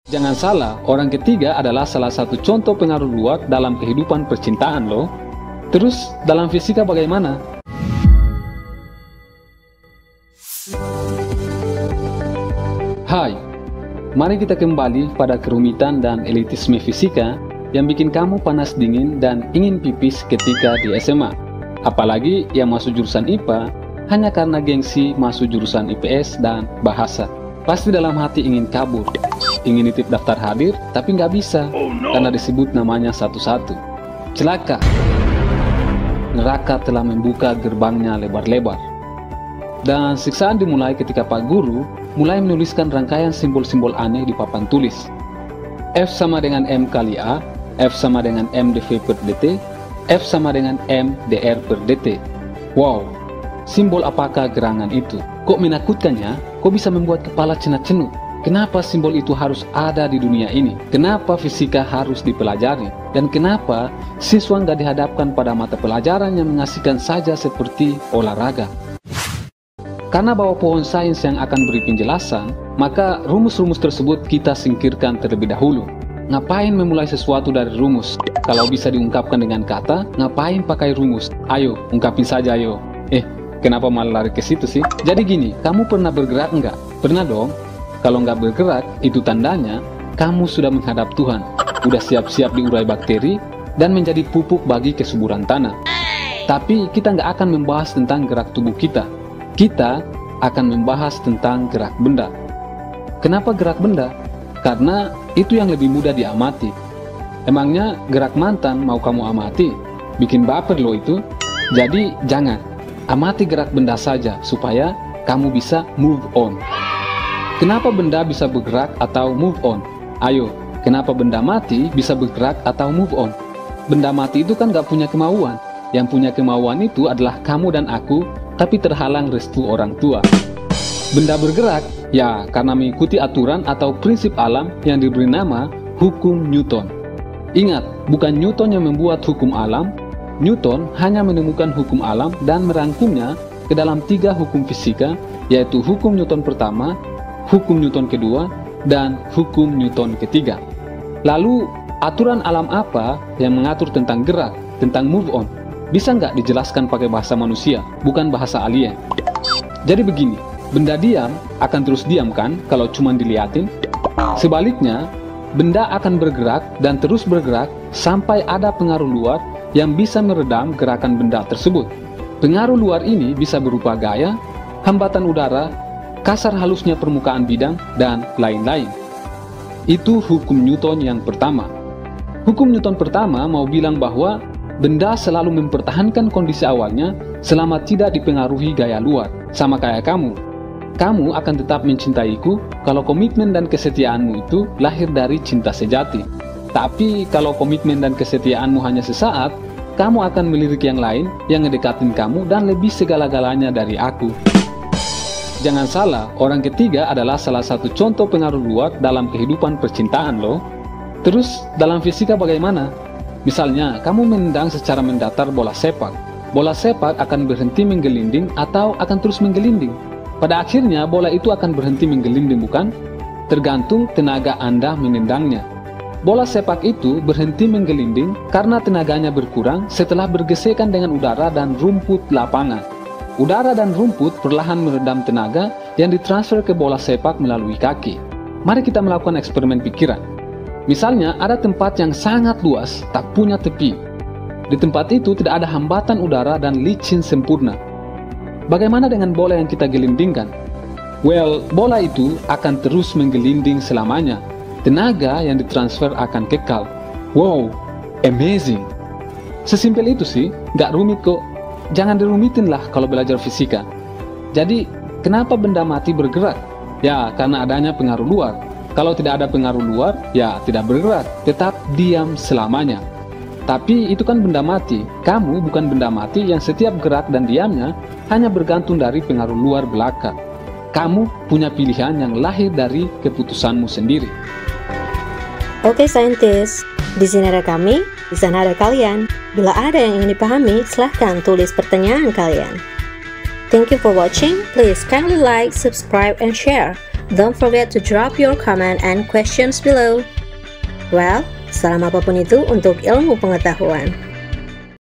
Jangan salah, orang ketiga adalah salah satu contoh pengaruh luar dalam kehidupan percintaan loh. Terus, dalam fisika bagaimana? Hai, mari kita kembali pada kerumitan dan elitisme fisika yang bikin kamu panas dingin dan ingin pipis ketika di SMA. Apalagi yang masuk jurusan IPA hanya karena gengsi masuk jurusan IPS dan bahasa. Pasti dalam hati ingin kabur, ingin nitip daftar hadir, tapi nggak bisa karena disebut namanya satu-satu. Celaka, neraka telah membuka gerbangnya lebar-lebar. Dan siksaan dimulai ketika Pak Guru mulai menuliskan rangkaian simbol-simbol aneh di papan tulis. F sama dengan M kali A, F sama dengan M dV per dt, F sama dengan M dr per dt. Wow, simbol apakah gerangan itu? Kok menakutkan ya? Kok bisa membuat kepala cenut-cenut? Kenapa simbol itu harus ada di dunia ini? Kenapa fisika harus dipelajari? Dan kenapa siswa nggak dihadapkan pada mata pelajaran yang mengasihkan saja seperti olahraga? Karena bahwa pohon sains yang akan beri penjelasan, maka rumus-rumus tersebut kita singkirkan terlebih dahulu. Ngapain memulai sesuatu dari rumus? Kalau bisa diungkapkan dengan kata, ngapain pakai rumus? Ayo, ungkapin saja ayo. Kenapa malah lari ke situ sih? Jadi gini, kamu pernah bergerak enggak? Pernah dong? Kalau nggak bergerak, itu tandanya kamu sudah menghadap Tuhan. Udah siap-siap diurai bakteri dan menjadi pupuk bagi kesuburan tanah. Tapi kita nggak akan membahas tentang gerak tubuh kita. Kita akan membahas tentang gerak benda. Kenapa gerak benda? Karena itu yang lebih mudah diamati. Emangnya gerak mantan mau kamu amati? Bikin baper loh itu. Jadi jangan. Amati gerak benda saja supaya kamu bisa move on. Kenapa benda bisa bergerak atau move on? Ayo, kenapa benda mati bisa bergerak atau move on? Benda mati itu kan gak punya kemauan. Yang punya kemauan itu adalah kamu dan aku, tapi terhalang restu orang tua. Benda bergerak, ya karena mengikuti aturan atau prinsip alam yang diberi nama hukum Newton. Ingat, bukan Newton yang membuat hukum alam. Newton hanya menemukan hukum alam dan merangkumnya ke dalam 3 hukum fisika, yaitu hukum Newton pertama, hukum Newton kedua, dan hukum Newton ketiga. Lalu, aturan alam apa yang mengatur tentang gerak, tentang move on? Bisa nggak dijelaskan pakai bahasa manusia, bukan bahasa alien? Jadi begini, benda diam akan terus diam kan kalau cuma diliatin? Sebaliknya, benda akan bergerak dan terus bergerak sampai ada pengaruh luar yang bisa meredam gerakan benda tersebut. Pengaruh luar ini bisa berupa gaya, hambatan udara, kasar halusnya permukaan bidang, dan lain-lain. Itu hukum Newton yang pertama. Hukum Newton pertama mau bilang bahwa benda selalu mempertahankan kondisi awalnya selama tidak dipengaruhi gaya luar. Sama kayak kamu. Kamu akan tetap mencintaiku kalau komitmen dan kesetiaanmu itu lahir dari cinta sejati. Tapi kalau komitmen dan kesetiaanmu hanya sesaat, kamu akan melirik yang lain yang ngedekatin kamu dan lebih segala-galanya dari aku. Jangan salah, orang ketiga adalah salah satu contoh pengaruh luar dalam kehidupan percintaan loh. Terus, dalam fisika bagaimana? Misalnya, kamu menendang secara mendatar bola sepak. Bola sepak akan berhenti menggelinding atau akan terus menggelinding. Pada akhirnya, bola itu akan berhenti menggelinding, bukan? Tergantung tenaga Anda menendangnya. Bola sepak itu berhenti menggelinding karena tenaganya berkurang setelah bergesekan dengan udara dan rumput lapangan. Udara dan rumput perlahan meredam tenaga yang ditransfer ke bola sepak melalui kaki. Mari kita melakukan eksperimen pikiran. Misalnya ada tempat yang sangat luas, tak punya tepi. Di tempat itu tidak ada hambatan udara dan licin sempurna. Bagaimana dengan bola yang kita gelindingkan? Well, bola itu akan terus menggelinding selamanya. Tenaga yang ditransfer akan kekal. Wow, amazing. Sesimpel itu sih, nggak rumit kok. Jangan dirumitin lah kalau belajar fisika. Jadi, kenapa benda mati bergerak? Ya, karena adanya pengaruh luar. Kalau tidak ada pengaruh luar, ya tidak bergerak, tetap diam selamanya. Tapi itu kan benda mati. Kamu bukan benda mati yang setiap gerak dan diamnya hanya bergantung dari pengaruh luar belaka. Kamu punya pilihan yang lahir dari keputusanmu sendiri. Oke saintis, di sini ada kami, di sana ada kalian. Bila ada yang ingin dipahami, silahkan tulis pertanyaan kalian. Thank you for watching. Please kindly like, subscribe, and share. Don't forget to drop your comment and questions below. Well, salam apapun itu untuk ilmu pengetahuan.